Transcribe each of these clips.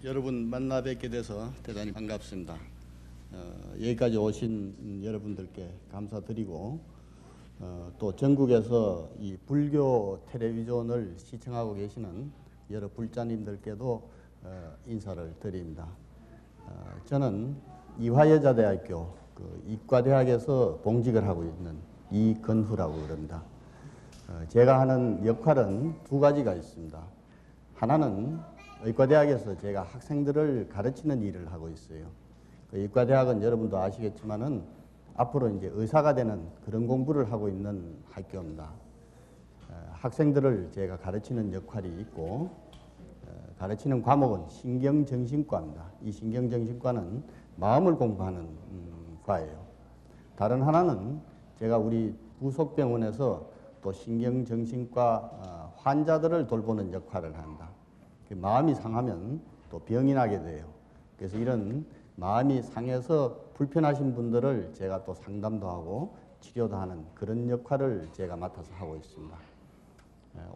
여러분 만나 뵙게 돼서 대단히 반갑습니다. 여기까지 오신 여러분들께 감사드리고 또 전국에서 이 불교 텔레비전을 시청하고 계시는 여러 불자님들께도 인사를 드립니다. 저는 이화여자대학교 이과대학에서 봉직을 하고 있는 이건후라고 그럽니다. 제가 하는 역할은 두 가지가 있습니다. 하나는 의과대학에서 제가 학생들을 가르치는 일을 하고 있어요. 의과대학은 여러분도 아시겠지만은 앞으로 이제 의사가 되는 그런 공부를 하고 있는 학교입니다. 학생들을 제가 가르치는 역할이 있고 가르치는 과목은 신경정신과입니다. 이 신경정신과는 마음을 공부하는 과예요. 다른 하나는 제가 우리 부속병원에서 또 신경정신과 환자들을 돌보는 역할을 한다. 마음이 상하면 또 병이 나게 돼요. 그래서 이런 마음이 상해서 불편하신 분들을 제가 또 상담도 하고 치료도 하는 그런 역할을 제가 맡아서 하고 있습니다.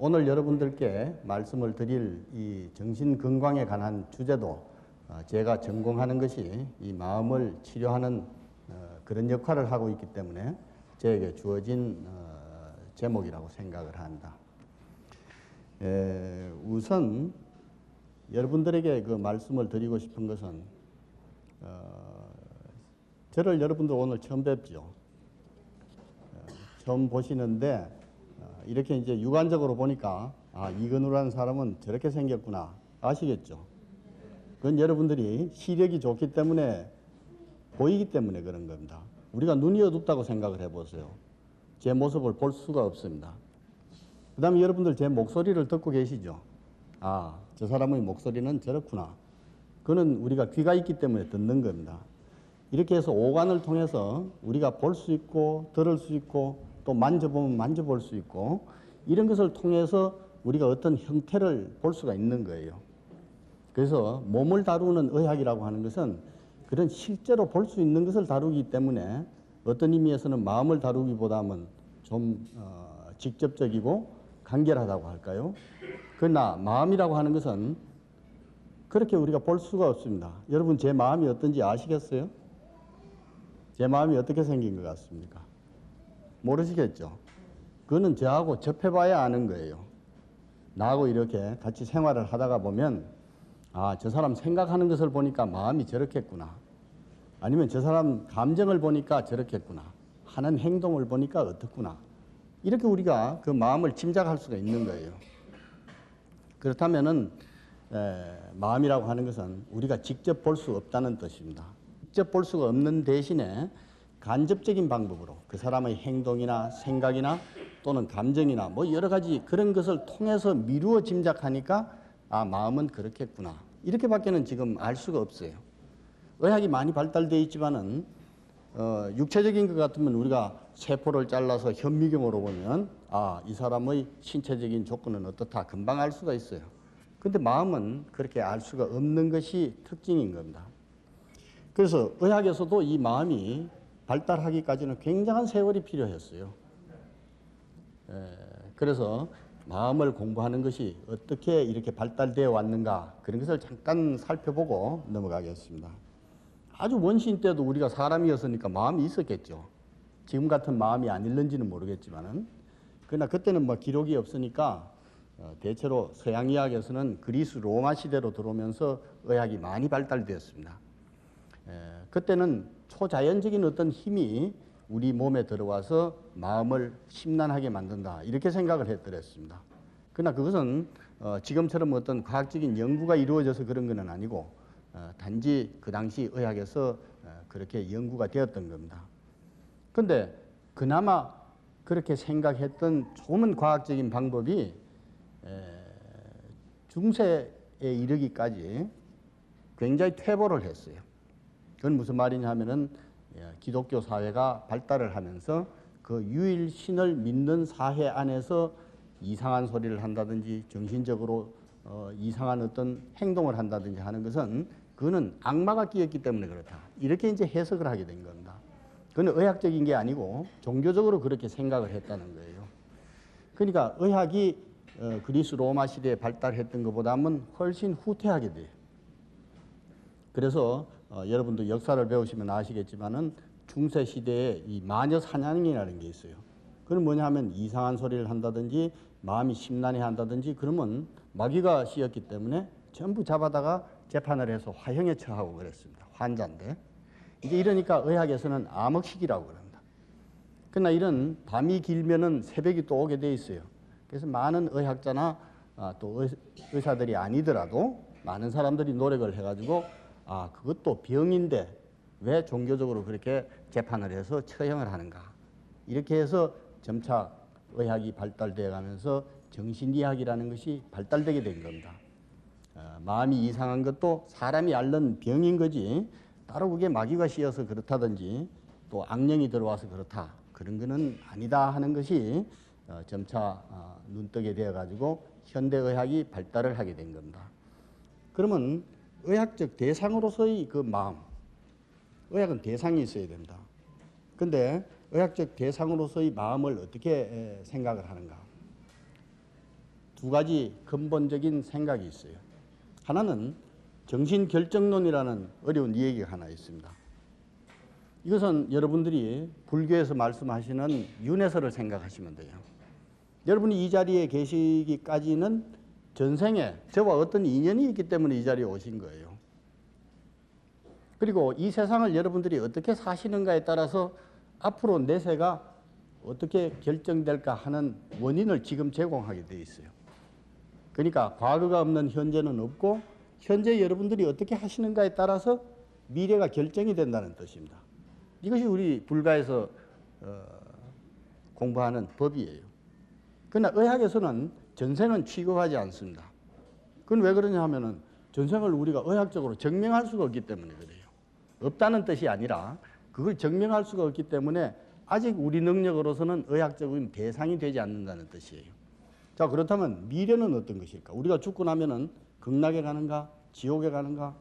오늘 여러분들께 말씀을 드릴 이 정신건강에 관한 주제도 제가 전공하는 것이 이 마음을 치료하는 그런 역할을 하고 있기 때문에 저에게 주어진 제목이라고 생각을 한다. 우선 여러분들에게 그 말씀을 드리고 싶은 것은 저를 여러분들 오늘 처음 뵙죠. 처음 보시는데 이렇게 이제 육안적으로 보니까 이건우라는 사람은 저렇게 생겼구나 아시겠죠? 그건 여러분들이 시력이 좋기 때문에 보이기 때문에 그런 겁니다. 우리가 눈이 어둡다고 생각을 해보세요. 제 모습을 볼 수가 없습니다. 그 다음에 여러분들 제 목소리를 듣고 계시죠? 저 사람의 목소리는 저렇구나. 그거는 우리가 귀가 있기 때문에 듣는 겁니다. 이렇게 해서 오감을 통해서 우리가 볼 수 있고 들을 수 있고 또 만져보면 만져볼 수 있고 이런 것을 통해서 우리가 어떤 형태를 볼 수가 있는 거예요. 그래서 몸을 다루는 의학이라고 하는 것은 그런 실제로 볼 수 있는 것을 다루기 때문에 어떤 의미에서는 마음을 다루기보다는 좀 직접적이고 간결하다고 할까요? 그러나 마음이라고 하는 것은 그렇게 우리가 볼 수가 없습니다. 여러분 제 마음이 어떤지 아시겠어요? 제 마음이 어떻게 생긴 것 같습니까? 모르시겠죠? 그거는 저하고 접해봐야 아는 거예요. 나하고 이렇게 같이 생활을 하다가 보면 저 사람 생각하는 것을 보니까 마음이 저렇겠구나. 아니면 저 사람 감정을 보니까 저렇겠구나. 하는 행동을 보니까 어떻구나. 이렇게 우리가 그 마음을 짐작할 수가 있는 거예요. 그렇다면은 마음이라고 하는 것은 우리가 직접 볼 수 없다는 뜻입니다. 직접 볼 수가 없는 대신에 간접적인 방법으로 그 사람의 행동이나 생각이나 또는 감정이나 뭐 여러 가지 그런 것을 통해서 미루어 짐작하니까 마음은 그렇겠구나. 이렇게밖에는 지금 알 수가 없어요. 의학이 많이 발달되어 있지만은 육체적인 것 같으면 우리가 세포를 잘라서 현미경으로 보면 이 사람의 신체적인 조건은 어떻다 금방 알 수가 있어요. 근데 마음은 그렇게 알 수가 없는 것이 특징인 겁니다. 그래서 의학에서도 이 마음이 발달하기까지는 굉장한 세월이 필요했어요. 그래서 마음을 공부하는 것이 어떻게 이렇게 발달되어 왔는가 그런 것을 잠깐 살펴보고 넘어가겠습니다. 아주 원시인 때도 우리가 사람이었으니까 마음이 있었겠죠. 지금 같은 마음이 아닐는지는 모르겠지만은 그러나 그때는 뭐 기록이 없으니까 대체로 서양의학에서는 그리스 로마 시대로 들어오면서 의학이 많이 발달되었습니다. 그때는 초자연적인 어떤 힘이 우리 몸에 들어와서 마음을 심란하게 만든다 이렇게 생각을 했더랬습니다. 그러나 그것은 지금처럼 어떤 과학적인 연구가 이루어져서 그런 건 아니고 단지 그 당시 의학에서 그렇게 연구가 되었던 겁니다. 그런데 그나마 그렇게 생각했던 조금은 과학적인 방법이 중세에 이르기까지 굉장히 퇴보를 했어요. 그건 무슨 말이냐 하면은 기독교 사회가 발달을 하면서 그 유일신을 믿는 사회 안에서 이상한 소리를 한다든지 정신적으로 이상한 어떤 행동을 한다든지 하는 것은 그거는 악마가 끼었기 때문에 그렇다. 이렇게 이제 해석을 하게 된 겁니다. 그건 의학적인 게 아니고 종교적으로 그렇게 생각을 했다는 거예요. 그러니까 의학이 그리스 로마 시대에 발달했던 것보다는 훨씬 후퇴하게 돼요. 그래서 여러분도 역사를 배우시면 아시겠지만은 중세 시대에 이 마녀 사냥이라는 게 있어요. 그건 뭐냐 하면 이상한 소리를 한다든지 마음이 심란해 한다든지 그러면 마귀가 씌었기 때문에 전부 잡아다가 재판을 해서 화형에 처하고 그랬습니다. 환자인데. 이제 이러니까 의학에서는 암흑시기라고 그럽니다. 그러나 이런 밤이 길면은 새벽이 또 오게 돼 있어요. 그래서 많은 의학자나 또 의사들이 아니더라도 많은 사람들이 노력을 해가지고 그것도 병인데 왜 종교적으로 그렇게 재판을 해서 처형을 하는가. 이렇게 해서 점차 의학이 발달되어 가면서 정신의학이라는 것이 발달되게 된 겁니다. 마음이 이상한 것도 사람이 앓는 병인 거지 따로 그게 마귀가 씌어서 그렇다든지 또 악령이 들어와서 그렇다. 그런 거는 아니다 하는 것이 점차 눈뜨게 되어 가지고 현대의학이 발달을 하게 된 겁니다. 그러면 의학적 대상으로서의 그 마음, 의학은 대상이 있어야 됩니다. 근데 의학적 대상으로서의 마음을 어떻게 생각을 하는가? 두 가지 근본적인 생각이 있어요. 하나는 정신결정론이라는 어려운 얘기가 하나 있습니다. 이것은 여러분들이 불교에서 말씀하시는 윤회설을 생각하시면 돼요. 여러분이 이 자리에 계시기까지는 전생에 저와 어떤 인연이 있기 때문에 이 자리에 오신 거예요. 그리고 이 세상을 여러분들이 어떻게 사시는가에 따라서 앞으로 내세가 어떻게 결정될까 하는 원인을 지금 제공하게 돼 있어요. 그러니까 과거가 없는 현재는 없고 현재 여러분들이 어떻게 하시는가에 따라서 미래가 결정이 된다는 뜻입니다. 이것이 우리 불가에서 공부하는 법이에요. 그러나 의학에서는 전생은 취급하지 않습니다. 그건 왜 그러냐 하면은 전생을 우리가 의학적으로 증명할 수가 없기 때문에 그래요. 없다는 뜻이 아니라 그걸 증명할 수가 없기 때문에 아직 우리 능력으로서는 의학적인 대상이 되지 않는다는 뜻이에요. 자, 그렇다면 미래는 어떤 것일까? 우리가 죽고 나면은 극락에 가는가? 지옥에 가는가?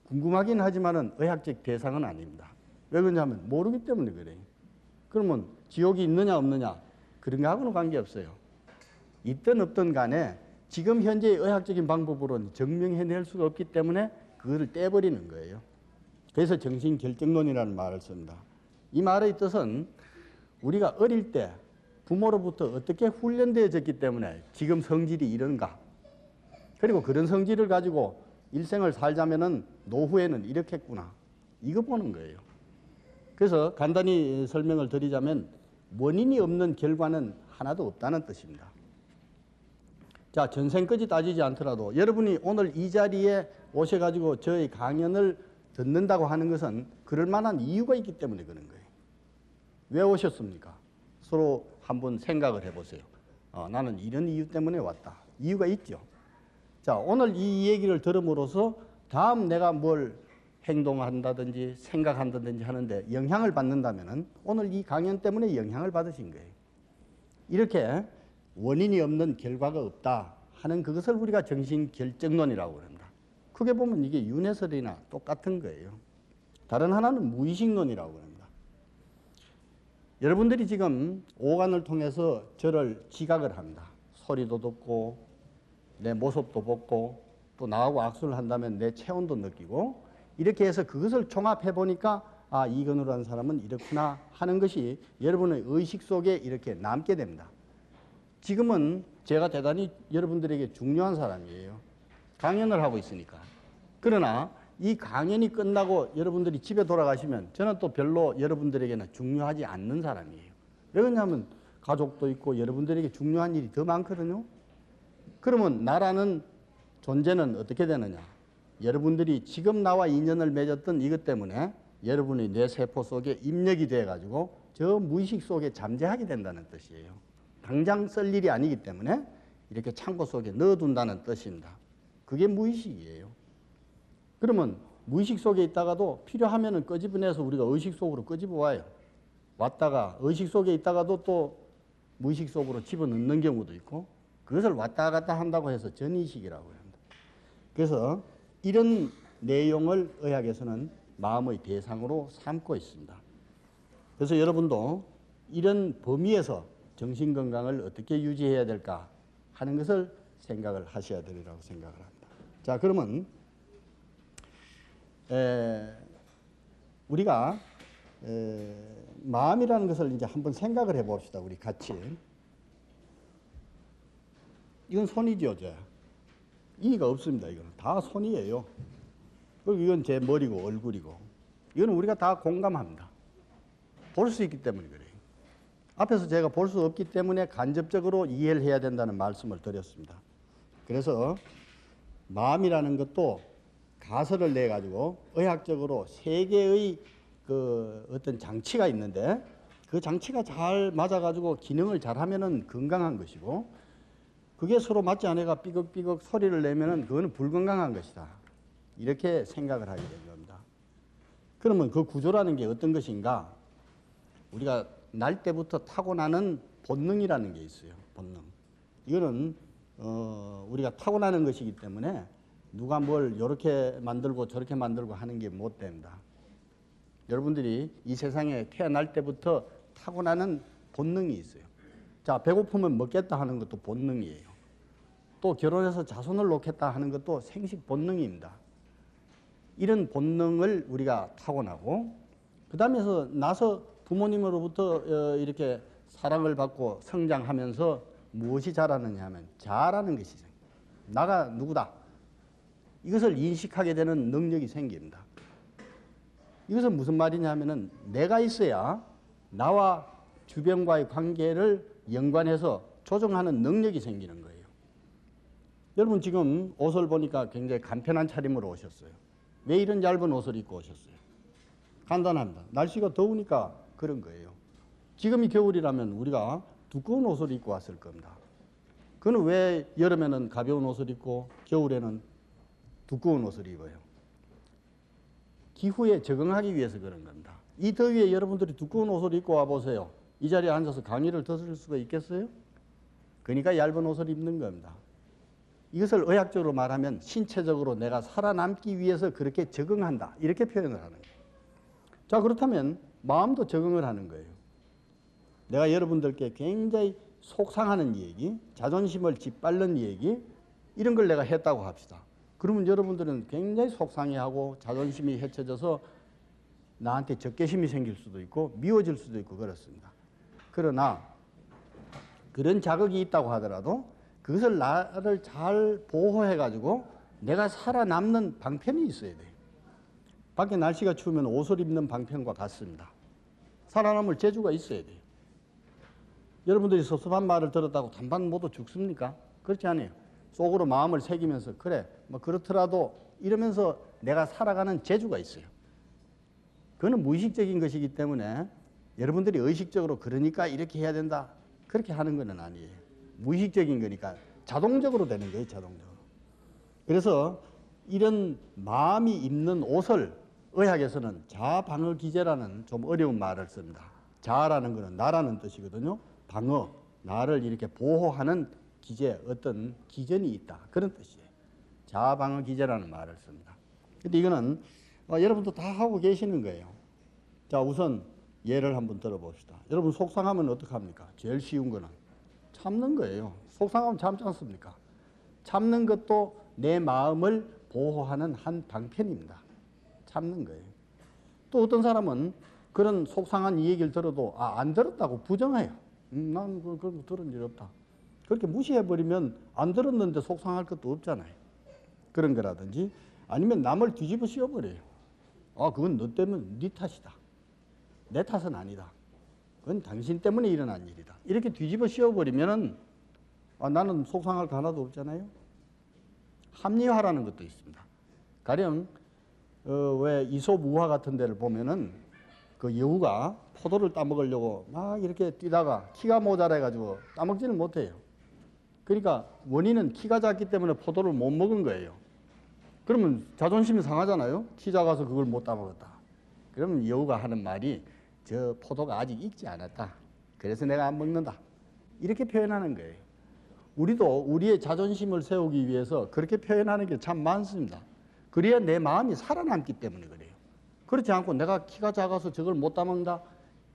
궁금하긴 하지만은 의학적 대상은 아닙니다. 왜 그러냐면 모르기 때문에 그래요. 그러면 지옥이 있느냐 없느냐? 그런 거하고는 관계없어요. 있든 없든 간에 지금 현재의 의학적인 방법으로는 증명해낼 수가 없기 때문에 그거를 떼버리는 거예요. 그래서 정신결정론이라는 말을 씁니다. 이 말의 뜻은 우리가 어릴 때 부모로부터 어떻게 훈련되어졌기 때문에 지금 성질이 이런가. 그리고 그런 성질을 가지고 일생을 살자면은 노후에는 이렇겠구나. 이거 보는 거예요. 그래서 간단히 설명을 드리자면 원인이 없는 결과는 하나도 없다는 뜻입니다. 자, 전생까지 따지지 않더라도 여러분이 오늘 이 자리에 오셔가지고 저의 강연을 듣는다고 하는 것은 그럴 만한 이유가 있기 때문에 그런 거예요. 왜 오셨습니까? 서로 한번 생각을 해보세요. 나는 이런 이유 때문에 왔다. 이유가 있죠. 자, 오늘 이 얘기를 들음으로써 다음 내가 뭘 행동한다든지 생각한다든지 하는데 영향을 받는다면은 오늘 이 강연 때문에 영향을 받으신 거예요. 이렇게 원인이 없는 결과가 없다 하는 그것을 우리가 정신결정론이라고 합니다. 크게 보면 이게 윤회설이나 똑같은 거예요. 다른 하나는 무의식론이라고 합니다. 여러분들이 지금 오감을 통해서 저를 지각을 합니다. 소리도 듣고 내 모습도 보고 또 나하고 악수를 한다면 내 체온도 느끼고 이렇게 해서 그것을 종합해 보니까 이건우라는 사람은 이렇구나 하는 것이 여러분의 의식 속에 이렇게 남게 됩니다. 지금은 제가 대단히 여러분들에게 중요한 사람이에요. 강연을 하고 있으니까. 그러나 이 강연이 끝나고 여러분들이 집에 돌아가시면 저는 또 별로 여러분들에게는 중요하지 않는 사람이에요. 왜 그러냐면 가족도 있고 여러분들에게 중요한 일이 더 많거든요. 그러면 나라는 존재는 어떻게 되느냐? 여러분들이 지금 나와 인연을 맺었던 이것 때문에 여러분의 뇌 세포 속에 입력이 돼가지고 저 무의식 속에 잠재하게 된다는 뜻이에요. 당장 쓸 일이 아니기 때문에 이렇게 창고 속에 넣어둔다는 뜻입니다. 그게 무의식이에요. 그러면 무의식 속에 있다가도 필요하면은 끄집어내서 우리가 의식 속으로 끄집어 와요. 왔다가 의식 속에 있다가도 또 무의식 속으로 집어넣는 경우도 있고 그것을 왔다 갔다 한다고 해서 전의식이라고 합니다. 그래서 이런 내용을 의학에서는 마음의 대상으로 삼고 있습니다. 그래서 여러분도 이런 범위에서 정신건강을 어떻게 유지해야 될까 하는 것을 생각을 하셔야 되리라고 생각을 합니다. 자, 그러면 우리가 마음이라는 것을 이제 한번 생각을 해봅시다. 우리 같이. 이건 손이죠, 제. 이가 없습니다. 이건 다 손이에요. 그리고 이건 제 머리고 얼굴이고. 이건 우리가 다 공감합니다. 볼 수 있기 때문에 그래요. 앞에서 제가 볼 수 없기 때문에 간접적으로 이해를 해야 된다는 말씀을 드렸습니다. 그래서 마음이라는 것도 가설을 내 가지고 의학적으로 세 개의 그 어떤 장치가 있는데 그 장치가 잘 맞아 가지고 기능을 잘 하면은 건강한 것이고 그게 서로 맞지 않아가 삐걱삐걱 소리를 내면은 그거는 불건강한 것이다. 이렇게 생각을 하게 된 겁니다. 그러면 그 구조라는 게 어떤 것인가? 우리가 날 때부터 타고나는 본능이라는 게 있어요. 본능. 이거는 우리가 타고나는 것이기 때문에 누가 뭘 이렇게 만들고 저렇게 만들고 하는 게 못 됩니다. 여러분들이 이 세상에 태어날 때부터 타고나는 본능이 있어요. 자, 배고프면 먹겠다 하는 것도 본능이에요. 또 결혼해서 자손을 놓겠다 하는 것도 생식 본능입니다. 이런 본능을 우리가 타고나고 그 다음에서 나서 부모님으로부터 이렇게 사랑을 받고 성장하면서 무엇이 자라느냐 하면 자라는 것이 생깁니다. 나가 누구다. 이것을 인식하게 되는 능력이 생깁니다. 이것은 무슨 말이냐 하면은 내가 있어야 나와 주변과의 관계를 연관해서 조정하는 능력이 생기는 거예요. 여러분 지금 옷을 보니까 굉장히 간편한 차림으로 오셨어요. 왜 이런 얇은 옷을 입고 오셨어요? 간단합니다. 날씨가 더우니까 그런 거예요. 지금이 겨울이라면 우리가 두꺼운 옷을 입고 왔을 겁니다. 그는 왜 여름에는 가벼운 옷을 입고 겨울에는 두꺼운 옷을 입어요? 기후에 적응하기 위해서 그런 겁니다. 이 더위에 여러분들이 두꺼운 옷을 입고 와보세요. 이 자리에 앉아서 강의를 들을 수가 있겠어요? 그러니까 얇은 옷을 입는 겁니다. 이것을 의학적으로 말하면 신체적으로 내가 살아남기 위해서 그렇게 적응한다. 이렇게 표현을 하는 거예요. 자, 그렇다면 마음도 적응을 하는 거예요. 내가 여러분들께 굉장히 속상하는 얘기, 자존심을 짓밟는 얘기 이런 걸 내가 했다고 합시다. 그러면 여러분들은 굉장히 속상해하고 자존심이 해쳐져서 나한테 적개심이 생길 수도 있고 미워질 수도 있고 그렇습니다. 그러나 그런 자극이 있다고 하더라도 그것을 나를 잘 보호해가지고 내가 살아남는 방편이 있어야 돼요. 밖에 날씨가 추우면 옷을 입는 방편과 같습니다. 살아남을 재주가 있어야 돼요. 여러분들이 섭섭한 말을 들었다고 단반 모두 죽습니까? 그렇지 않아요. 속으로 마음을 새기면서 그래 뭐 그렇더라도 이러면서 내가 살아가는 재주가 있어요. 그거는 무의식적인 것이기 때문에 여러분들이 의식적으로 그러니까 이렇게 해야 된다 그렇게 하는 건 아니에요. 무의식적인 거니까 자동적으로 되는 거예요. 자동적으로. 그래서 이런 마음이 입는 옷을 의학에서는 자방어기제라는 좀 어려운 말을 씁니다. 자라는 것은 나라는 뜻이거든요. 방어, 나를 이렇게 보호하는 기제, 어떤 기전이 있다. 그런 뜻이에요. 자방어기제라는 말을 씁니다. 근데 이거는 여러분도 다 하고 계시는 거예요. 자, 우선 예를 한번 들어봅시다. 여러분 속상하면 어떡합니까? 제일 쉬운 거는 참는 거예요. 속상하면 참지 않습니까? 참는 것도 내 마음을 보호하는 한 방편입니다. 참는 거예요. 또 어떤 사람은 그런 속상한 이 얘기를 들어도 안 들었다고 부정해요. 난 그런 거 들은 적 없다. 그렇게 무시해버리면 안 들었는데 속상할 것도 없잖아요. 그런 거라든지 아니면 남을 뒤집어 씌워버려요. 그건 너 때문에 네 탓이다. 내 탓은 아니다. 그건 당신 때문에 일어난 일이다. 이렇게 뒤집어 씌워버리면 나는 속상할 거 하나도 없잖아요. 합리화라는 것도 있습니다. 가령 왜 이솝우화 같은 데를 보면은 그 여우가 포도를 따먹으려고 막 이렇게 뛰다가 키가 모자라가지고 따먹지는 못해요. 그러니까 원인은 키가 작기 때문에 포도를 못 먹은 거예요. 그러면 자존심이 상하잖아요. 키 작아서 그걸 못 따먹었다. 그러면 여우가 하는 말이 저 포도가 아직 익지 않았다. 그래서 내가 안 먹는다. 이렇게 표현하는 거예요. 우리도 우리의 자존심을 세우기 위해서 그렇게 표현하는 게 참 많습니다. 그래야 내 마음이 살아남기 때문에 그래요. 그렇지 않고 내가 키가 작아서 저걸 못 따먹는다.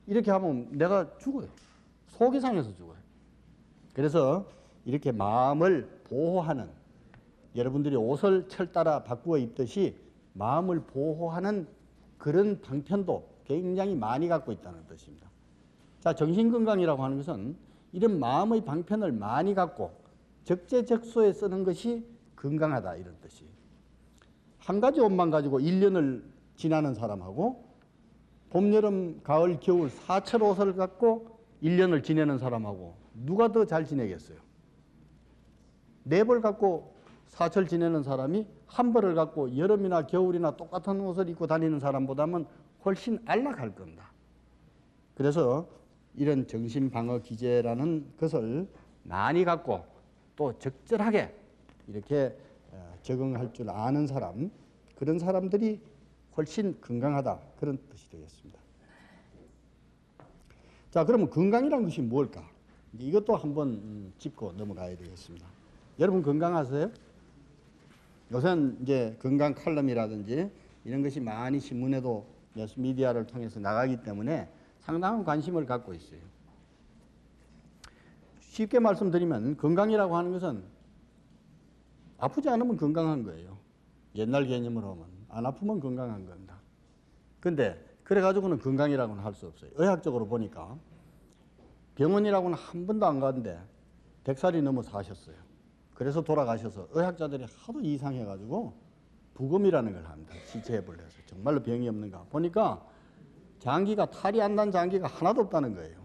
이렇게 하면 내가 죽어요. 속이 상해서 죽어요. 그래서 이렇게 마음을 보호하는 여러분들이 옷을 철 따라 바꾸어 입듯이 마음을 보호하는 그런 방편도 굉장히 많이 갖고 있다는 뜻입니다. 자, 정신건강이라고 하는 것은 이런 마음의 방편을 많이 갖고 적재적소에 쓰는 것이 건강하다, 이런 뜻이에요. 한 가지 옷만 가지고 1년을 지나는 사람하고 봄, 여름, 가을, 겨울 사철 옷을 갖고 1년을 지내는 사람하고 누가 더 잘 지내겠어요? 네 벌 갖고 사철 지내는 사람이 한 벌을 갖고 여름이나 겨울이나 똑같은 옷을 입고 다니는 사람보다는 훨씬 안락할 겁니다. 그래서 이런 정신방어 기제라는 것을 많이 갖고 또 적절하게 이렇게 적응할 줄 아는 사람, 그런 사람들이 훨씬 건강하다, 그런 뜻이 되겠습니다. 자, 그러면 건강이란 것이 뭘까? 이것도 한번 짚고 넘어가야 되겠습니다. 여러분 건강하세요? 요새는 이제 건강 칼럼이라든지 이런 것이 많이 신문에도 매스미디어를 통해서 나가기 때문에 상당한 관심을 갖고 있어요. 쉽게 말씀드리면 건강이라고 하는 것은 아프지 않으면 건강한 거예요. 옛날 개념으로 하면 안 아프면 건강한 겁니다. 근데 그래가지고는 건강이라고는 할 수 없어요. 의학적으로 보니까 병원이라고는 한 번도 안 갔는데 100살이 넘어 사셨어요. 그래서 돌아가셔서 의학자들이 하도 이상해가지고 부검이라는 걸 합니다. 시체해부를 해서 정말로 병이 없는가 보니까 장기가, 탈이 안 난 장기가 하나도 없다는 거예요.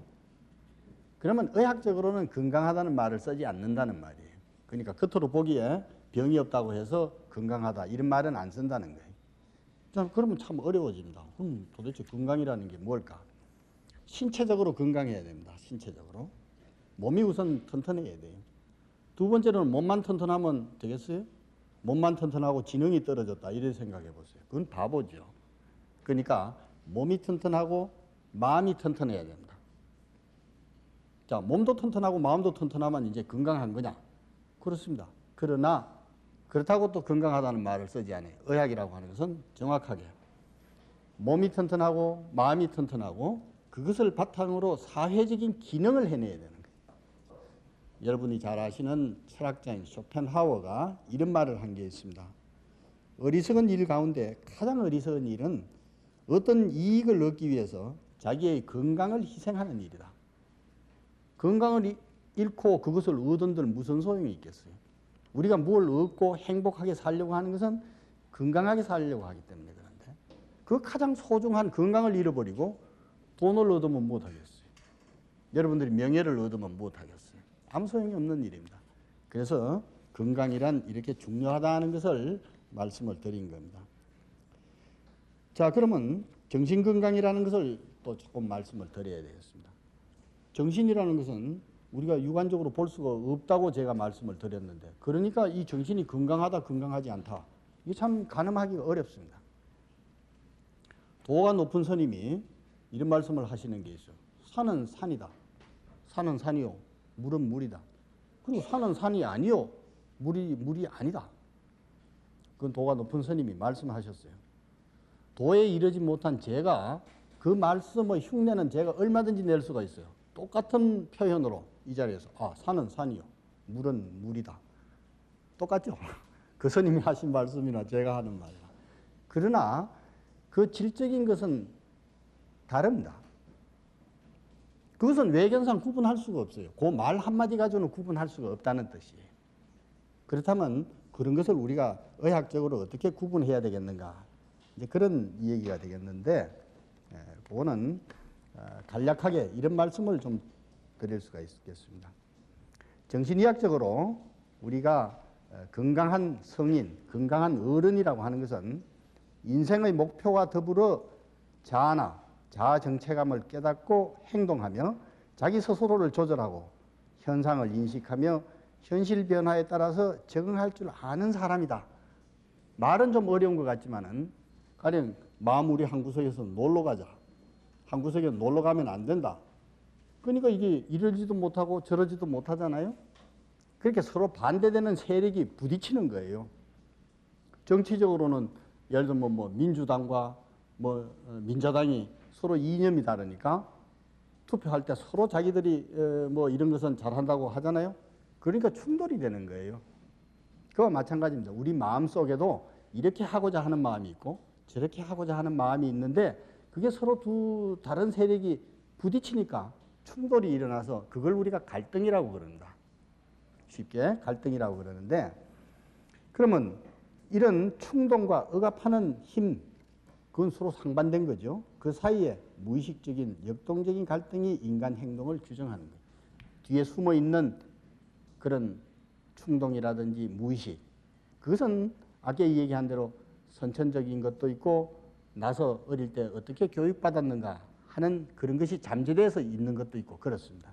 그러면 의학적으로는 건강하다는 말을 쓰지 않는다는 말이에요. 그러니까 겉으로 보기에 병이 없다고 해서 건강하다 이런 말은 안 쓴다는 거예요. 자, 그러면 참 어려워집니다. 그럼 도대체 건강이라는 게 뭘까? 신체적으로 건강해야 됩니다. 신체적으로. 몸이 우선 튼튼해야 돼요. 두 번째로는 몸만 튼튼하면 되겠어요? 몸만 튼튼하고 지능이 떨어졌다 이렇게 생각해 보세요. 그건 바보죠. 그러니까 몸이 튼튼하고 마음이 튼튼해야 됩니다. 자, 몸도 튼튼하고 마음도 튼튼하면 이제 건강한 거냐? 그렇습니다. 그러나 그렇다고 또 건강하다는 말을 쓰지 않아요. 의학이라고 하는 것은 정확하게 몸이 튼튼하고 마음이 튼튼하고 그것을 바탕으로 사회적인 기능을 해내야 되는 거예요. 여러분이 잘 아시는 철학자인 쇼펜하우어가 이런 말을 한 게 있습니다. 어리석은 일 가운데 가장 어리석은 일은 어떤 이익을 얻기 위해서 자기의 건강을 희생하는 일이다. 건강을 잃고 그것을 얻은들 무슨 소용이 있겠어요? 우리가 뭘 얻고 행복하게 살려고 하는 것은 건강하게 살려고 하기 때문에 그런데 그 가장 소중한 건강을 잃어버리고 돈을 얻으면 못하겠어요. 여러분들이 명예를 얻으면 못하겠어요. 아무 소용이 없는 일입니다. 그래서 건강이란 이렇게 중요하다는 것을 말씀을 드린 겁니다. 자, 그러면 정신건강이라는 것을 또 조금 말씀을 드려야 되겠습니다. 정신이라는 것은 우리가 육안적으로 볼 수가 없다고 제가 말씀을 드렸는데, 그러니까 이 정신이 건강하다 건강하지 않다, 이게 참 가늠하기가 어렵습니다. 도가 높은 스님이 이런 말씀을 하시는 게 있어요. 산은 산이다. 산은 산이요. 물은 물이다. 그리고 산은 산이 아니요. 물이 아니다. 그건 도가 높은 스님이 말씀하셨어요. 도에 이르지 못한 제가 그 말씀의 흉내는 제가 얼마든지 낼 수가 있어요. 똑같은 표현으로 이 자리에서 산은 산이요. 물은 물이다. 똑같죠? 그 스님이 하신 말씀이나 제가 하는 말이나. 그러나 그 질적인 것은 다릅니다. 그것은 외견상 구분할 수가 없어요. 그 말 한마디 가지고는 구분할 수가 없다는 뜻이에요. 그렇다면 그런 것을 우리가 의학적으로 어떻게 구분해야 되겠는가? 이제 그런 얘기가 되겠는데, 그거는 간략하게 이런 말씀을 좀 드릴 수가 있겠습니다. 정신의학적으로 우리가 건강한 성인, 건강한 어른이라고 하는 것은 인생의 목표와 더불어 자아나 자아 정체감을 깨닫고 행동하며 자기 스스로를 조절하고 현상을 인식하며 현실 변화에 따라서 적응할 줄 아는 사람이다. 말은 좀 어려운 것 같지만은 가령 마음 우리 한 구석에서 놀러 가자. 한 구석에 놀러 가면 안 된다. 그러니까 이게 이러지도 못하고 저러지도 못하잖아요. 그렇게 서로 반대되는 세력이 부딪히는 거예요. 정치적으로는 예를 들면 뭐 민주당과 민자당이 서로 이념이 다르니까 투표할 때 서로 자기들이 뭐 이런 것은 잘한다고 하잖아요. 그러니까 충돌이 되는 거예요. 그와 마찬가지입니다. 우리 마음속에도 이렇게 하고자 하는 마음이 있고 저렇게 하고자 하는 마음이 있는데 그게 서로 두 다른 세력이 부딪히니까 충돌이 일어나서 그걸 우리가 갈등이라고 그런다. 쉽게 갈등이라고 그러는데, 그러면 이런 충동과 억압하는 힘, 그건 서로 상반된 거죠. 그 사이에 무의식적인 역동적인 갈등이 인간 행동을 규정하는 거예요. 뒤에 숨어 있는 그런 충동이라든지 무의식, 그것은 아까 얘기한 대로 선천적인 것도 있고 나서 어릴 때 어떻게 교육받았는가 하는 그런 것이 잠재돼서 있는 것도 있고 그렇습니다.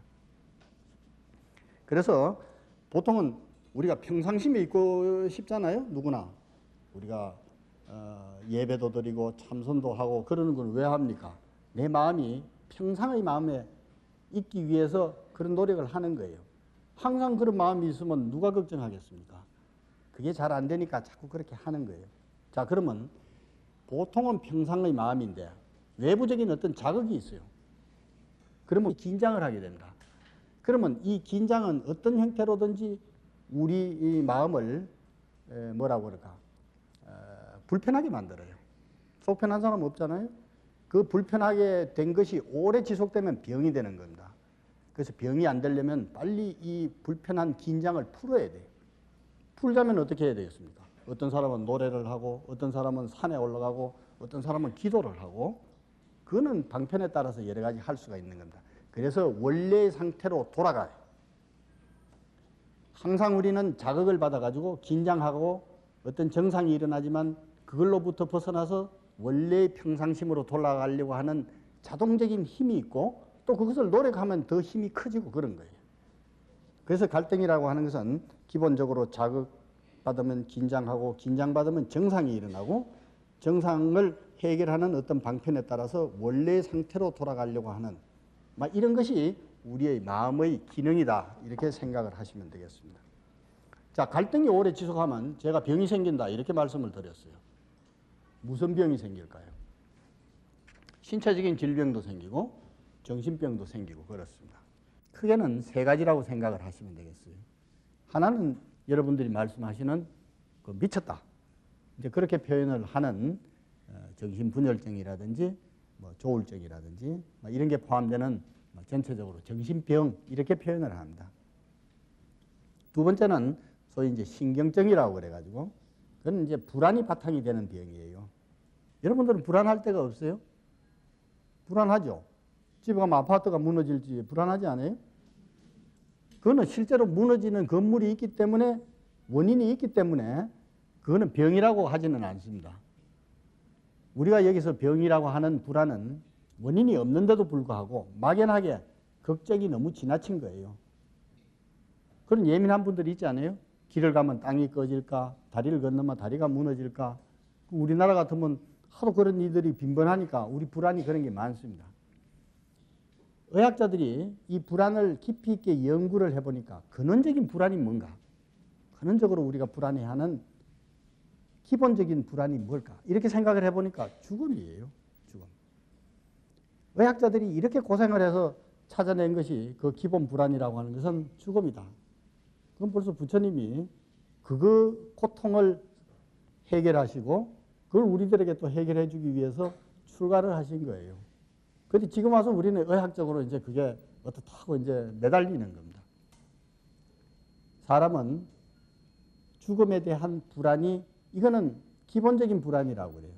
그래서 보통은 우리가 평상심에 있고 싶잖아요. 누구나. 우리가 예배도 드리고 참선도 하고 그러는 건 왜 합니까? 내 마음이 평상의 마음에 있기 위해서 그런 노력을 하는 거예요. 항상 그런 마음이 있으면 누가 걱정하겠습니까? 그게 잘 안 되니까 자꾸 그렇게 하는 거예요. 자, 그러면 보통은 평상의 마음인데 외부적인 어떤 자극이 있어요. 그러면 긴장을 하게 된다. 그러면 이 긴장은 어떤 형태로든지 우리 이 마음을 뭐라고 그럴까? 불편하게 만들어요. 속 편한 사람 없잖아요. 그 불편하게 된 것이 오래 지속되면 병이 되는 겁니다. 그래서 병이 안 되려면 빨리 이 불편한 긴장을 풀어야 돼요. 풀자면 어떻게 해야 되겠습니까? 어떤 사람은 노래를 하고 어떤 사람은 산에 올라가고 어떤 사람은 기도를 하고, 그거는 방편에 따라서 여러 가지 할 수가 있는 겁니다. 그래서 원래의 상태로 돌아가요. 항상 우리는 자극을 받아가지고 긴장하고 어떤 정상이 일어나지만 그걸로부터 벗어나서 원래의 평상심으로 돌아가려고 하는 자동적인 힘이 있고 또 그것을 노력하면 더 힘이 커지고 그런 거예요. 그래서 갈등이라고 하는 것은 기본적으로 자극받으면 긴장하고 긴장받으면 정상이 일어나고 정상을 해결하는 어떤 방편에 따라서 원래의 상태로 돌아가려고 하는 이런 것이 우리의 마음의 기능이다, 이렇게 생각을 하시면 되겠습니다. 자, 갈등이 오래 지속하면 제가 병이 생긴다 이렇게 말씀을 드렸어요. 무슨 병이 생길까요? 신체적인 질병도 생기고 정신병도 생기고 그렇습니다. 크게는 세 가지라고 생각을 하시면 되겠어요. 하나는 여러분들이 말씀하시는 그 미쳤다, 이제 그렇게 표현을 하는 정신분열증이라든지 조울증이라든지 이런 게 포함되는 전체적으로 정신병 이렇게 표현을 합니다. 두 번째는 소위 이제 신경증이라고 그래가지고 그건 이제 불안이 바탕이 되는 병이에요. 여러분들은 불안할 때가 없어요? 불안하죠? 집에 가면 아파트가 무너질지 불안하지 않아요? 그거는 실제로 무너지는 건물이 있기 때문에, 원인이 있기 때문에 그거는 병이라고 하지는 않습니다. 우리가 여기서 병이라고 하는 불안은 원인이 없는데도 불구하고 막연하게 걱정이 너무 지나친 거예요. 그런 예민한 분들이 있지 않아요? 길을 가면 땅이 꺼질까? 다리를 건너면 다리가 무너질까? 우리나라 같으면 하도 그런 일들이 빈번하니까 우리 불안이 그런 게 많습니다. 의학자들이 이 불안을 깊이 있게 연구를 해보니까 근원적인 불안이 뭔가? 근원적으로 우리가 불안해하는 기본적인 불안이 뭘까? 이렇게 생각을 해보니까 죽음이에요. 죽음. 의학자들이 이렇게 고생을 해서 찾아낸 것이 그 기본 불안이라고 하는 것은 죽음이다. 그건 벌써 부처님이 그 고통을 해결하시고 그걸 우리들에게 또 해결해 주기 위해서 출가를 하신 거예요. 그런데 지금 와서 우리는 의학적으로 이제 그게 어떻다고 이제 매달리는 겁니다. 사람은 죽음에 대한 불안이, 이거는 기본적인 불안이라고 그래요.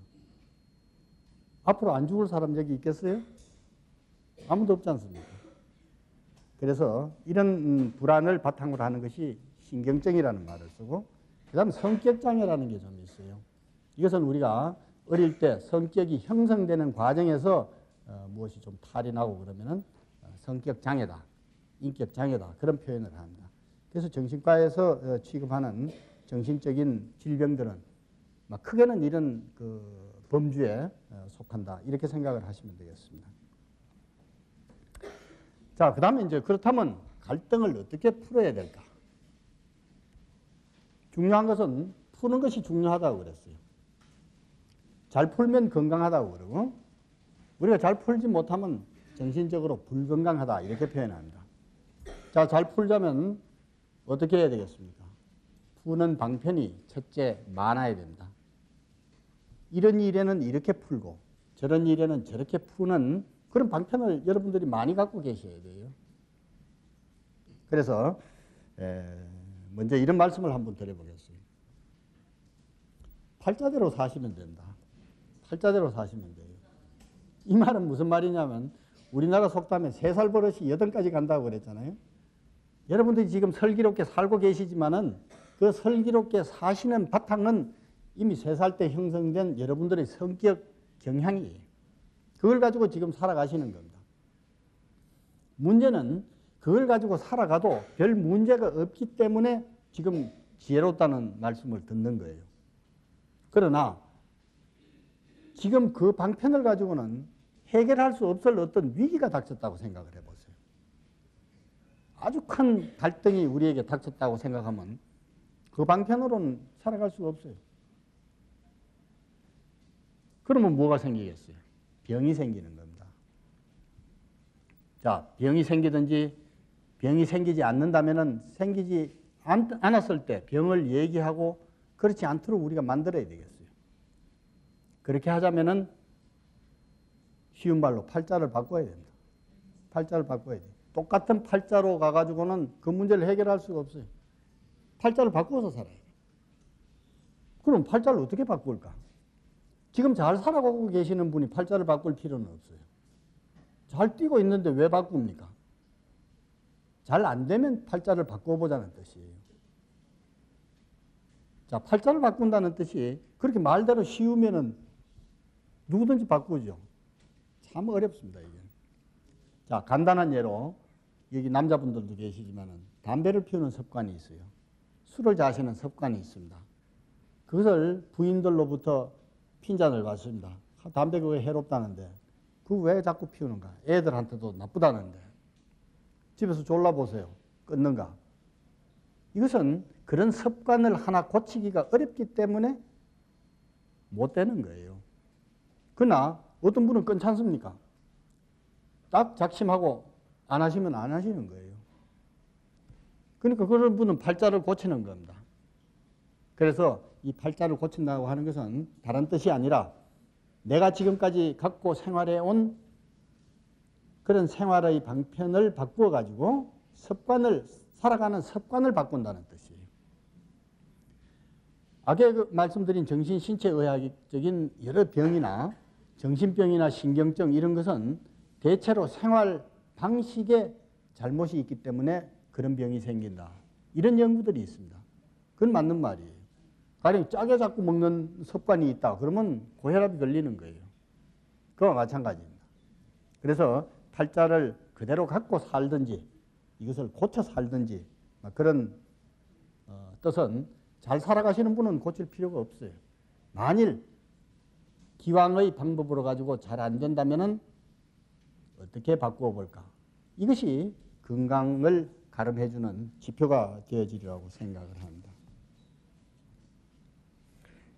앞으로 안 죽을 사람 여기 있겠어요? 아무도 없지 않습니까? 그래서 이런 불안을 바탕으로 하는 것이 신경증이라는 말을 쓰고, 그 다음에 성격장애라는 게 좀 있어요. 이것은 우리가 어릴 때 성격이 형성되는 과정에서 무엇이 좀 탈이 나고 그러면은 성격장애다, 인격장애다, 그런 표현을 합니다. 그래서 정신과에서 취급하는 정신적인 질병들은 크게는 이런 그 범주에 속한다, 이렇게 생각을 하시면 되겠습니다. 자, 그 다음에 이제 그렇다면 갈등을 어떻게 풀어야 될까? 중요한 것은 푸는 것이 중요하다고 그랬어요. 잘 풀면 건강하다고 그러고, 우리가 잘 풀지 못하면 정신적으로 불건강하다, 이렇게 표현합니다. 자, 잘 풀자면 어떻게 해야 되겠습니까? 푸는 방편이 첫째 많아야 됩니다. 이런 일에는 이렇게 풀고 저런 일에는 저렇게 푸는 그런 방편을 여러분들이 많이 갖고 계셔야 돼요. 그래서 먼저 이런 말씀을 한번 드려보겠습니다. 팔자대로 사시면 된다. 팔자대로 사시면 돼요. 이 말은 무슨 말이냐면 우리나라 속담에 3살 버릇이 8까지 간다고 그랬잖아요. 여러분들이 지금 슬기롭게 살고 계시지만은 그 슬기롭게 사시는 바탕은 이미 3살 때 형성된 여러분들의 성격 경향이에요. 그걸 가지고 지금 살아가시는 겁니다. 문제는 그걸 가지고 살아가도 별 문제가 없기 때문에 지금 지혜롭다는 말씀을 듣는 거예요. 그러나 지금 그 방편을 가지고는 해결할 수 없을 어떤 위기가 닥쳤다고 생각을 해보세요. 아주 큰 갈등이 우리에게 닥쳤다고 생각하면 그 방편으로는 살아갈 수가 없어요. 그러면 뭐가 생기겠어요? 병이 생기는 겁니다. 자, 병이 생기든지 병이 생기지 않는다면은 생기지 않았을 때 병을 얘기하고 그렇지 않도록 우리가 만들어야 되겠어요. 그렇게 하자면은 쉬운 말로 팔자를 바꿔야 됩니다. 팔자를 바꿔야 돼요. 똑같은 팔자로 가가지고는 그 문제를 해결할 수가 없어요. 팔자를 바꿔서 살아야 돼요. 그럼 팔자를 어떻게 바꿀까? 지금 잘 살아가고 계시는 분이 팔자를 바꿀 필요는 없어요. 잘 뛰고 있는데 왜 바꿉니까? 잘 안 되면 팔자를 바꿔보자는 뜻이에요. 자, 팔자를 바꾼다는 뜻이 그렇게 말대로 쉬우면은 누구든지 바꾸죠. 참 어렵습니다, 이게. 자, 간단한 예로 여기 남자분들도 계시지만은 담배를 피우는 습관이 있어요. 술을 자시는 습관이 있습니다. 그것을 부인들로부터 핀잔을 받습니다. 담배 그거 해롭다는데 그거 왜 자꾸 피우는가? 애들한테도 나쁘다는데 집에서 졸라보세요. 끊는가? 이것은 그런 습관을 하나 고치기가 어렵기 때문에 못 되는 거예요. 그러나 어떤 분은 괜찮습니까? 딱 작심하고 안 하시면 안 하시는 거예요. 그러니까 그런 분은 팔자를 고치는 겁니다. 그래서 이 팔자를 고친다고 하는 것은 다른 뜻이 아니라 내가 지금까지 갖고 생활해 온 그런 생활의 방편을 바꾸어 가지고 살아가는 습관을 바꾼다는 뜻이에요. 아까 말씀드린 정신신체의학적인 여러 병이나 정신병이나 신경증 이런 것은 대체로 생활 방식에 잘못이 있기 때문에 그런 병이 생긴다. 이런 연구들이 있습니다. 그건 맞는 말이에요. 가령 짜게 자꾸 먹는 습관이 있다. 그러면 고혈압이 걸리는 거예요. 그와 마찬가지입니다. 그래서 팔자를 그대로 갖고 살든지 이것을 고쳐 살든지 그런 뜻은 잘 살아가시는 분은 고칠 필요가 없어요. 만일 기왕의 방법으로 가지고 잘 안 된다면은 어떻게 바꾸어 볼까? 이것이 건강을 가름해주는 지표가 되어지리라고 생각을 합니다.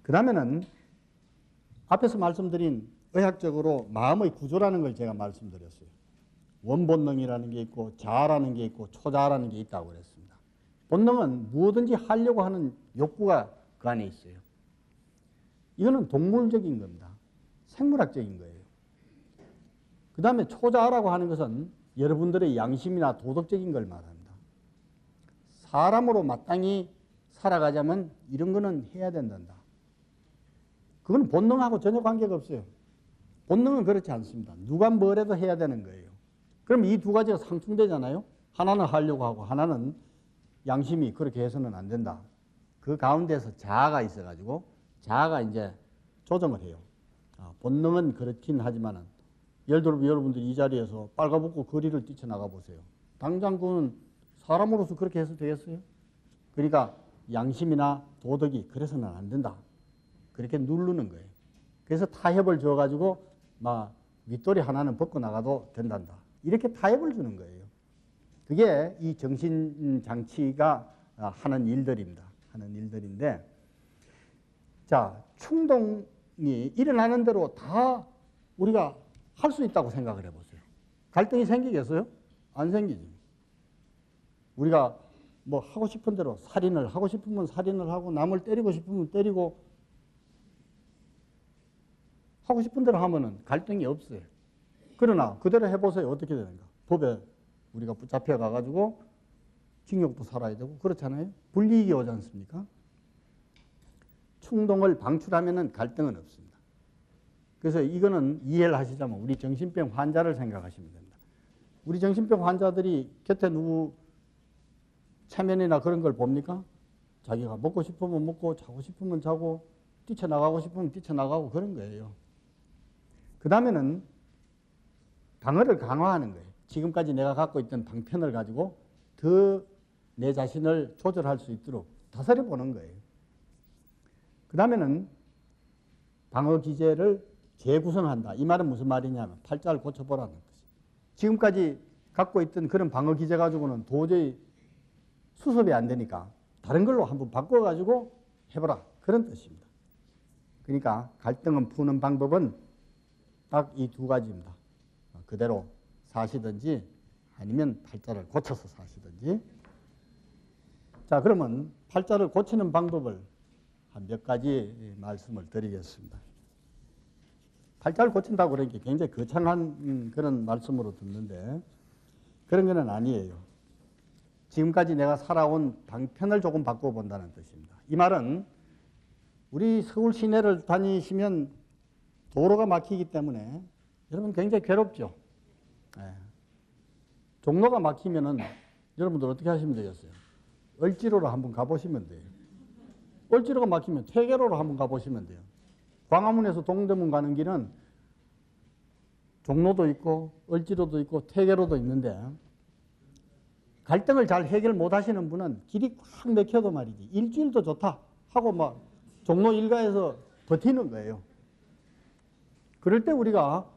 그 다음에는 앞에서 말씀드린 의학적으로 마음의 구조라는 걸 제가 말씀드렸어요. 원본능이라는 게 있고 자아라는 게 있고 초자아라는 게 있다고 그랬습니다. 본능은 무엇든지 하려고 하는 욕구가 그 안에 있어요. 이거는 동물적인 겁니다. 생물학적인 거예요. 그 다음에 초자아라고 하는 것은 여러분들의 양심이나 도덕적인 걸 말합니다. 사람으로 마땅히 살아가자면 이런 거는 해야 된단다. 그건 본능하고 전혀 관계가 없어요. 본능은 그렇지 않습니다. 누가 뭐래도 해야 되는 거예요. 그럼 이 두 가지가 상충되잖아요. 하나는 하려고 하고 하나는 양심이 그렇게 해서는 안 된다. 그 가운데서 자아가 있어가지고 자아가 이제 조정을 해요. 본능은 그렇긴 하지만은 예를 들어 여러분들이 이 자리에서 빨가벗고 거리를 뛰쳐나가 보세요. 당장 그건 사람으로서 그렇게 해서 되겠어요? 그러니까 양심이나 도덕이 그래서는 안 된다. 그렇게 누르는 거예요. 그래서 타협을 줘가지고 막 윗도리 하나는 벗고 나가도 된단다. 이렇게 타협을 주는 거예요. 그게 이 정신장치가 하는 일들입니다. 하는 일들인데, 자, 충동이 일어나는 대로 다 우리가 할 수 있다고 생각을 해보세요. 갈등이 생기겠어요? 안 생기지. 우리가 뭐 하고 싶은 대로 살인을 하고 싶으면 살인을 하고 남을 때리고 싶으면 때리고 하고 싶은 대로 하면은 갈등이 없어요. 그러나 그대로 해보세요. 어떻게 되는가? 법에 우리가 붙잡혀 가가지고 징역도 살아야 되고 그렇잖아요. 불이익이 오지 않습니까? 충동을 방출하면은 갈등은 없습니다. 그래서 이거는 이해를 하시자면 우리 정신병 환자를 생각하시면 됩니다. 우리 정신병 환자들이 곁에 누구 체면이나 그런 걸 봅니까? 자기가 먹고 싶으면 먹고 자고 싶으면 자고 뛰쳐나가고 싶으면 뛰쳐나가고 그런 거예요. 그 다음에는 방어를 강화하는 거예요. 지금까지 내가 갖고 있던 방편을 가지고 더 내 자신을 조절할 수 있도록 다스려 보는 거예요. 그 다음에는 방어 기제를 재구성한다. 이 말은 무슨 말이냐면 팔자를 고쳐보라는 거죠. 지금까지 갖고 있던 그런 방어 기제 가지고는 도저히 수습이 안 되니까 다른 걸로 한번 바꿔가지고 해보라. 그런 뜻입니다. 그러니까 갈등을 푸는 방법은 딱 이 두 가지입니다. 그대로 사시든지 아니면 팔자를 고쳐서 사시든지. 자, 그러면 팔자를 고치는 방법을 한 몇 가지 말씀을 드리겠습니다. 팔자를 고친다고 그러니까 굉장히 거창한 그런 말씀으로 듣는데 그런 건 아니에요. 지금까지 내가 살아온 방편을 조금 바꿔본다는 뜻입니다. 이 말은 우리 서울 시내를 다니시면 도로가 막히기 때문에 여러분 굉장히 괴롭죠. 네. 종로가 막히면은 여러분들 어떻게 하시면 되겠어요? 을지로로 한번 가보시면 돼요. 을지로가 막히면 퇴계로로 한번 가보시면 돼요. 광화문에서 동대문 가는 길은 종로도 있고 을지로도 있고 퇴계로도 있는데 갈등을 잘 해결 못 하시는 분은 길이 꽉 막혀도 말이지 일주일도 좋다 하고 막 종로 일가에서 버티는 거예요. 그럴 때 우리가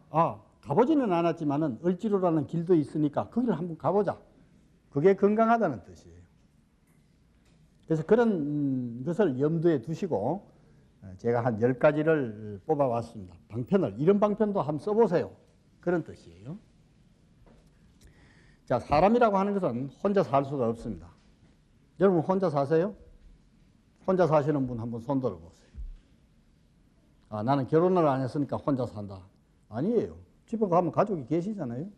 가보지는 않았지만은 을지로라는 길도 있으니까 거기를 한번 가보자. 그게 건강하다는 뜻이에요. 그래서 그런 것을 염두에 두시고 제가 한 10가지를 뽑아왔습니다. 방편을, 이런 방편도 한번 써보세요. 그런 뜻이에요. 자, 사람이라고 하는 것은 혼자 살 수가 없습니다. 여러분 혼자 사세요? 혼자 사시는 분 한번 손 들어보세요. 나는 결혼을 안 했으니까 혼자 산다. 아니에요. 집에 가면 가족이 계시잖아요.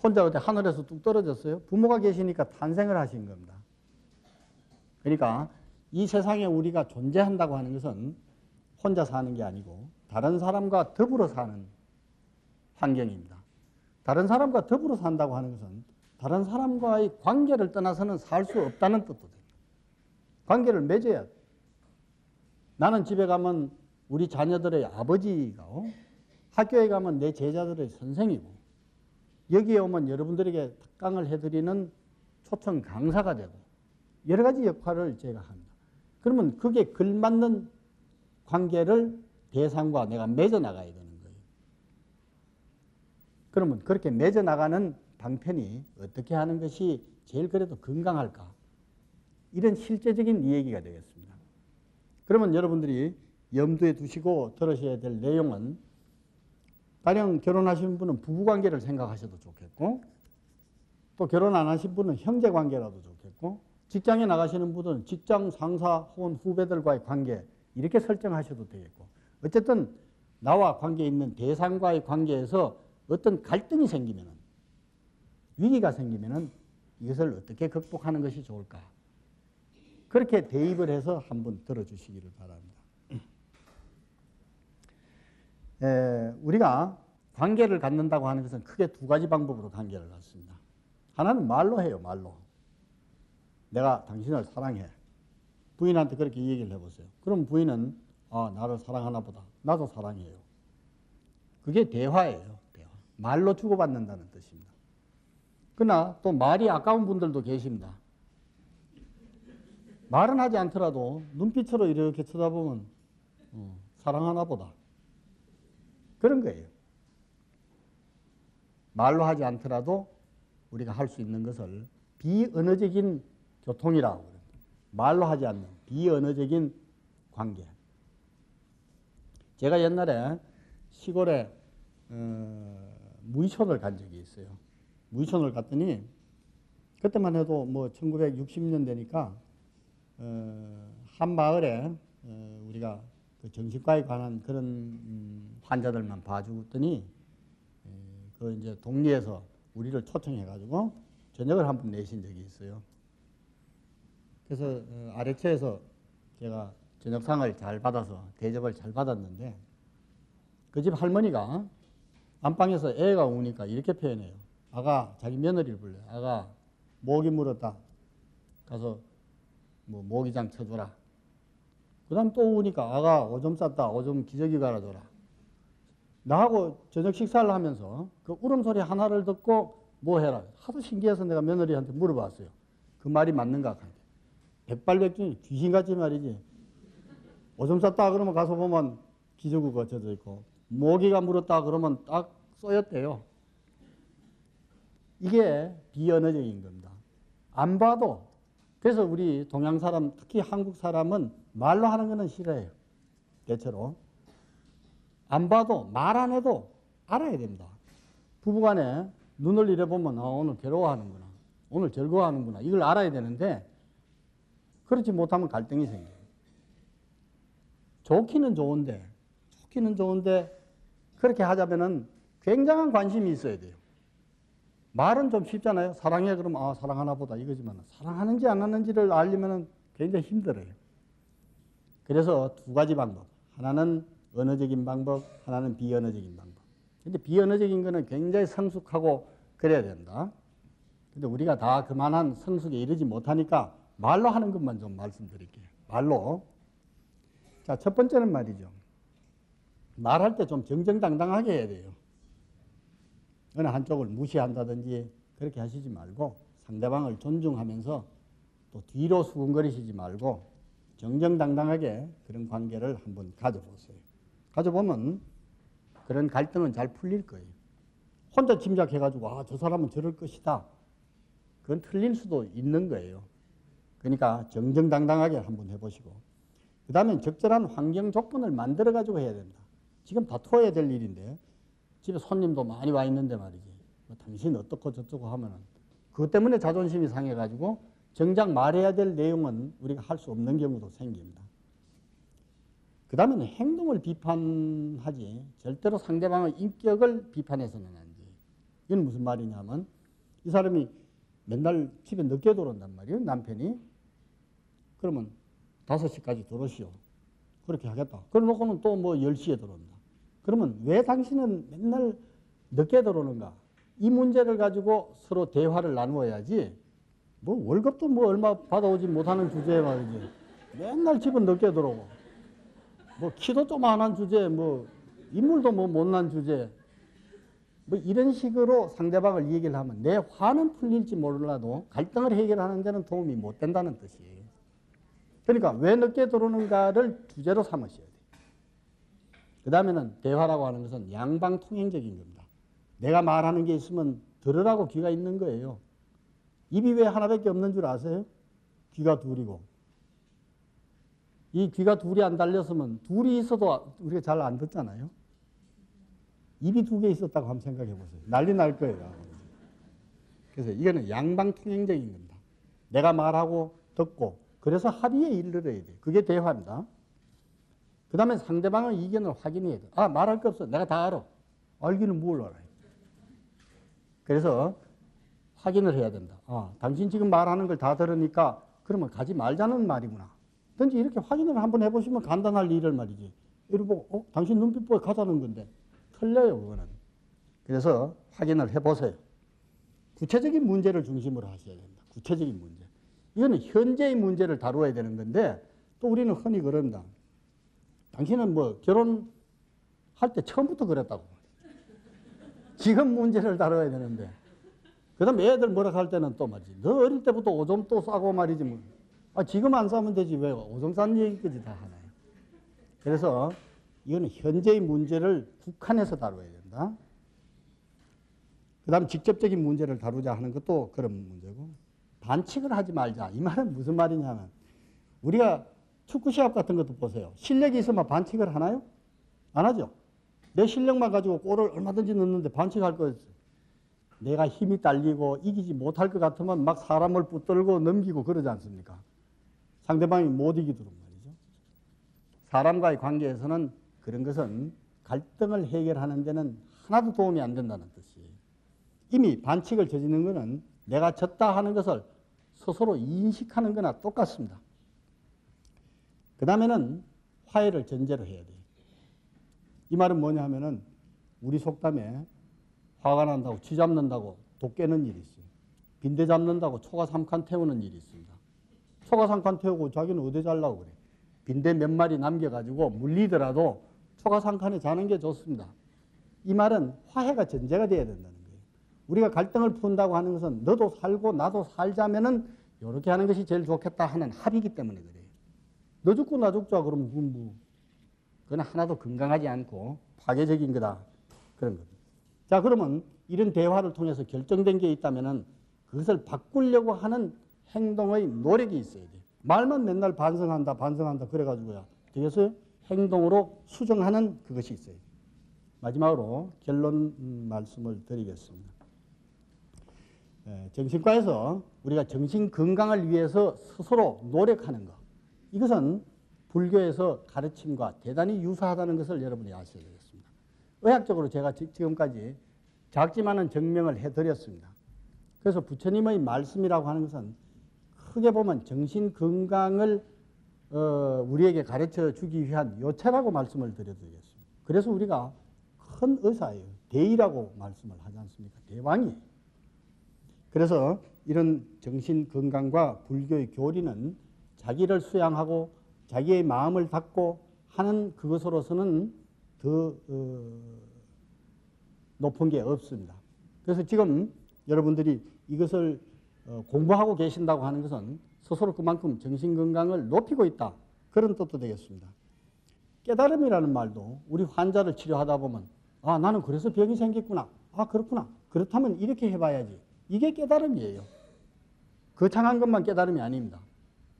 혼자 어디 하늘에서 뚝 떨어졌어요? 부모가 계시니까 탄생을 하신 겁니다. 그러니까 이 세상에 우리가 존재한다고 하는 것은 혼자 사는 게 아니고 다른 사람과 더불어 사는 환경입니다. 다른 사람과 더불어 산다고 하는 것은 다른 사람과의 관계를 떠나서는 살 수 없다는 뜻도 됩니다. 관계를 맺어야 돼. 나는 집에 가면 우리 자녀들의 아버지가 학교에 가면 내 제자들의 선생이고 여기에 오면 여러분들에게 특강을 해드리는 초청 강사가 되고 여러 가지 역할을 제가 합니다. 그러면 그게 걸맞는 관계를 대상과 내가 맺어나가야 되는 거예요. 그러면 그렇게 맺어나가는 방편이 어떻게 하는 것이 제일 그래도 건강할까? 이런 실제적인 이야기가 되겠습니다. 그러면 여러분들이 염두에 두시고 들으셔야 될 내용은 가령 결혼하신 분은 부부관계를 생각하셔도 좋겠고 또 결혼 안 하신 분은 형제관계라도 좋겠고 직장에 나가시는 분은 직장 상사 혹은 후배들과의 관계 이렇게 설정하셔도 되겠고 어쨌든 나와 관계 있는 대상과의 관계에서 어떤 갈등이 생기면은 위기가 생기면은 이것을 어떻게 극복하는 것이 좋을까? 그렇게 대입을 해서 한번 들어주시기를 바랍니다. 우리가 관계를 갖는다고 하는 것은 크게 두 가지 방법으로 관계를 갖습니다. 하나는 말로 해요. 말로. 내가 당신을 사랑해. 부인한테 그렇게 얘기를 해보세요. 그럼 부인은 나를 사랑하나 보다. 나도 사랑해요. 그게 대화예요. 대화. 말로 주고받는다는 뜻입니다. 그러나 또 말이 아까운 분들도 계십니다. 말은 하지 않더라도 눈빛으로 이렇게 쳐다보면 사랑하나 보다. 그런 거예요. 말로 하지 않더라도 우리가 할 수 있는 것을 비언어적인 교통이라고 그래요. 말로 하지 않는 비언어적인 관계. 제가 옛날에 시골에 무의촌을 간 적이 있어요. 무의촌을 갔더니 그때만 해도 뭐 1960년 되니까 한 마을에 우리가 그 정신과에 관한 그런 환자들만 봐주더니 그 이제 동리에서 우리를 초청해가지고 저녁을 한 번 내신 적이 있어요. 그래서 아래처에서 제가 저녁상을 잘 받아서 대접을 잘 받았는데 그 집 할머니가 안방에서 애가 우니까 이렇게 표현해요. 아가, 자기 며느리를 불러요. 아가, 모기 물었다. 가서 뭐 모기장 쳐줘라. 그 다음 또 우니까 아가, 오줌 쌌다. 오줌 기저귀 갈아줘라. 나하고 저녁 식사를 하면서 그 울음소리 하나를 듣고 뭐 해라. 하도 신기해서 내가 며느리한테 물어봤어요. 그 말이 맞는가? 백발백중이 귀신같이 말이지. 오줌 쌌다 그러면 가서 보면 기저귀가 젖어 있고 모기가 물었다 그러면 딱 쏘였대요. 이게 비언어적인 겁니다. 안 봐도. 그래서 우리 동양 사람, 특히 한국 사람은 말로 하는 거는 싫어해요. 대체로. 안 봐도 말 안 해도 알아야 됩니다. 부부간에 눈을 이래 보면 오늘 괴로워하는구나. 오늘 즐거워하는구나. 이걸 알아야 되는데 그렇지 못하면 갈등이 생겨요. 좋기는 좋은데 그렇게 하자면은 굉장한 관심이 있어야 돼요. 말은 좀 쉽잖아요. 사랑해 그러면 사랑하나 보다 이거지만 사랑하는지 안 하는지를 알려면 굉장히 힘들어요. 그래서 두 가지 방법. 하나는 언어적인 방법, 하나는 비언어적인 방법. 근데 비언어적인 거는 굉장히 성숙하고 그래야 된다. 근데 우리가 다 그만한 성숙에 이르지 못하니까 말로 하는 것만 좀 말씀드릴게요. 말로. 자, 첫 번째는 말이죠. 말할 때 좀 정정당당하게 해야 돼요. 어느 한쪽을 무시한다든지 그렇게 하시지 말고 상대방을 존중하면서 또 뒤로 수근거리시지 말고 정정당당하게 그런 관계를 한번 가져보세요. 가져보면 그런 갈등은 잘 풀릴 거예요. 혼자 짐작해가지고 저 사람은 저럴 것이다. 그건 틀릴 수도 있는 거예요. 그러니까 정정당당하게 한번 해보시고 그 다음에 적절한 환경 조건을 만들어가지고 해야 된다. 지금 다투어야 될 일인데 집에 손님도 많이 와 있는데 말이지. 당신 어떻고 저쩌고 하면은 그것 때문에 자존심이 상해가지고 정작 말해야 될 내용은 우리가 할 수 없는 경우도 생깁니다. 그 다음에는 행동을 비판하지 절대로 상대방의 인격을 비판해서는 안 돼요. 이건 무슨 말이냐면 이 사람이 맨날 집에 늦게 들어온단 말이에요. 남편이. 그러면 5시까지 들어오시오. 그렇게 하겠다. 그러놓고는 또 뭐 10시에 들어온다. 그러면 왜 당신은 맨날 늦게 들어오는가? 이 문제를 가지고 서로 대화를 나누어야지 뭐 월급도 뭐 얼마 받아오지 못하는 주제에 말이지. 맨날 집은 늦게 들어오고 뭐 키도 조그만한 주제 뭐 인물도 뭐 못난 주제 뭐 이런 식으로 상대방을 얘기를 하면 내 화는 풀릴지 몰라도 갈등을 해결하는 데는 도움이 못 된다는 뜻이에요. 그러니까 왜 늦게 들어오는가를 주제로 삼으셔야 돼요. 그 다음에는 대화라고 하는 것은 양방통행적인 겁니다. 내가 말하는 게 있으면 들으라고 귀가 있는 거예요. 입이 왜 하나밖에 없는 줄 아세요? 귀가 둘이고. 이 귀가 둘이 안 달렸으면 둘이 있어도 우리가 잘 안 듣잖아요. 입이 2개 있었다고 한번 생각해 보세요. 난리 날 거예요. 그래서 이거는 양방통행적인 겁니다. 내가 말하고 듣고 그래서 합의에 이르러야 돼요. 그게 대화입니다. 그 다음에 상대방의 의견을 확인해야 돼요. 말할 거 없어. 내가 다 알아. 알기는 뭘 알아요. 그래서 확인을 해야 된다. 당신 지금 말하는 걸 다 들으니까 그러면 가지 말자는 말이구나. 든지 이렇게 확인을 한번 해보시면 간단할 일을 말이지. 이러고 보고 당신 눈빛 보고 가자는 건데 틀려요. 그거는. 그래서 확인을 해보세요. 구체적인 문제를 중심으로 하셔야 된다. 구체적인 문제. 이거는 현재의 문제를 다루어야 되는 건데 또 우리는 흔히 그런다. 당신은 뭐 결혼할 때 처음부터 그랬다고. 지금 문제를 다뤄야 되는데 그 다음에 애들 뭐라 할 때는 또 말이지. 너 어릴 때부터 오줌 또 싸고 말이지. 뭐. 지금 안 싸면 되지. 왜 오줌 싼 얘기까지 다 하나요. 그래서 이거는 현재의 문제를 국한해서 다뤄야 된다. 그 다음 직접적인 문제를 다루자 하는 것도 그런 문제고 반칙을 하지 말자. 이 말은 무슨 말이냐면 우리가 축구 시합 같은 것도 보세요. 실력이 있으면 반칙을 하나요? 안 하죠. 내 실력만 가지고 골을 얼마든지 넣는데 반칙할 거 있어요. 내가 힘이 딸리고 이기지 못할 것 같으면 막 사람을 붙들고 넘기고 그러지 않습니까? 상대방이 못 이기도록 말이죠. 사람과의 관계에서는 그런 것은 갈등을 해결하는 데는 하나도 도움이 안 된다는 뜻이에요. 이미 반칙을 저지르는 것은 내가 졌다 하는 것을 스스로 인식하는 거나 똑같습니다. 그 다음에는 화해를 전제로 해야 돼요. 이 말은 뭐냐 하면은 우리 속담에 화가 난다고 쥐 잡는다고 독 깨는 일이 있어요. 빈대 잡는다고 초가 3칸 태우는 일이 있습니다. 초가 3칸 태우고 자기는 어디 자려고 그래. 빈대 몇 마리 남겨가지고 물리더라도 초가 3칸에 자는 게 좋습니다. 이 말은 화해가 전제가 돼야 된다는 거예요. 우리가 갈등을 푼다고 하는 것은 너도 살고 나도 살자면은 이렇게 하는 것이 제일 좋겠다 하는 합의이기 때문에 그래요. 너 죽고 나 죽자 그러면 그건 하나도 건강하지 않고 파괴적인 거다. 그런 겁니다. 자, 그러면 이런 대화를 통해서 결정된 게 있다면은 그것을 바꾸려고 하는 행동의 노력이 있어야 돼요. 말만 맨날 반성한다 그래가지고야 그래서 행동으로 수정하는 그것이 있어요. 마지막으로 결론 말씀을 드리겠습니다. 정신과에서 우리가 정신 건강을 위해서 스스로 노력하는 것, 이것은 불교에서 가르침과 대단히 유사하다는 것을 여러분이 아셔야 되겠습니다. 의학적으로 제가 지금까지 작지만은 증명을 해드렸습니다. 그래서 부처님의 말씀이라고 하는 것은 크게 보면 정신 건강을 우리에게 가르쳐 주기 위한 요체라고 말씀을 드려드리겠습니다. 그래서 우리가 큰 의사예요. 대의라고 말씀을 하지 않습니까? 대왕이에요. 그래서 이런 정신 건강과 불교의 교리는 자기를 수양하고 자기의 마음을 닫고 하는 그것으로서는 더 높은 게 없습니다. 그래서 지금 여러분들이 이것을 공부하고 계신다고 하는 것은 스스로 그만큼 정신건강을 높이고 있다. 그런 뜻도 되겠습니다. 깨달음이라는 말도 우리 환자를 치료하다 보면 아, 나는 그래서 병이 생겼구나. 아, 그렇구나. 그렇다면 이렇게 해봐야지. 이게 깨달음이에요. 거창한 것만 깨달음이 아닙니다.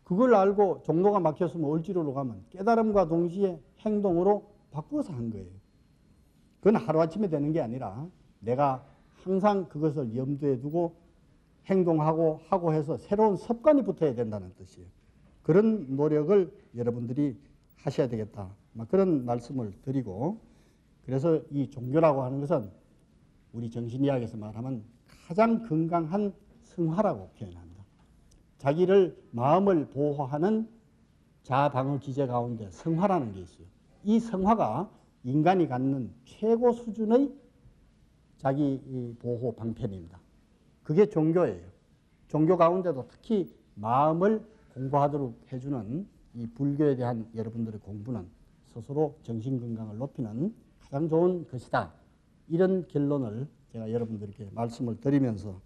그걸 알고 종로가 막혔으면 을지로로 가면 깨달음과 동시에 행동으로 바꾸어서 한 거예요. 그건 하루아침에 되는 게 아니라 내가 항상 그것을 염두에 두고 행동하고 하고 해서 새로운 습관이 붙어야 된다는 뜻이에요. 그런 노력을 여러분들이 하셔야 되겠다. 그런 말씀을 드리고, 그래서 이 종교라고 하는 것은 우리 정신의학에서 말하면 가장 건강한 성화라고 표현합니다. 자기를 마음을 보호하는 자아방어 기제 가운데 성화라는 게 있어요. 이 성화가 인간이 갖는 최고 수준의 자기 보호 방편입니다. 그게 종교예요. 종교 가운데도 특히 마음을 공부하도록 해주는 이 불교에 대한 여러분들의 공부는 스스로 정신건강을 높이는 가장 좋은 것이다. 이런 결론을 제가 여러분들께 말씀을 드리면서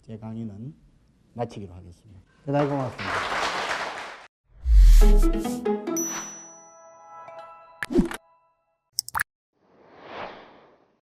제 강의는 마치기로 하겠습니다. 대단히 고맙습니다.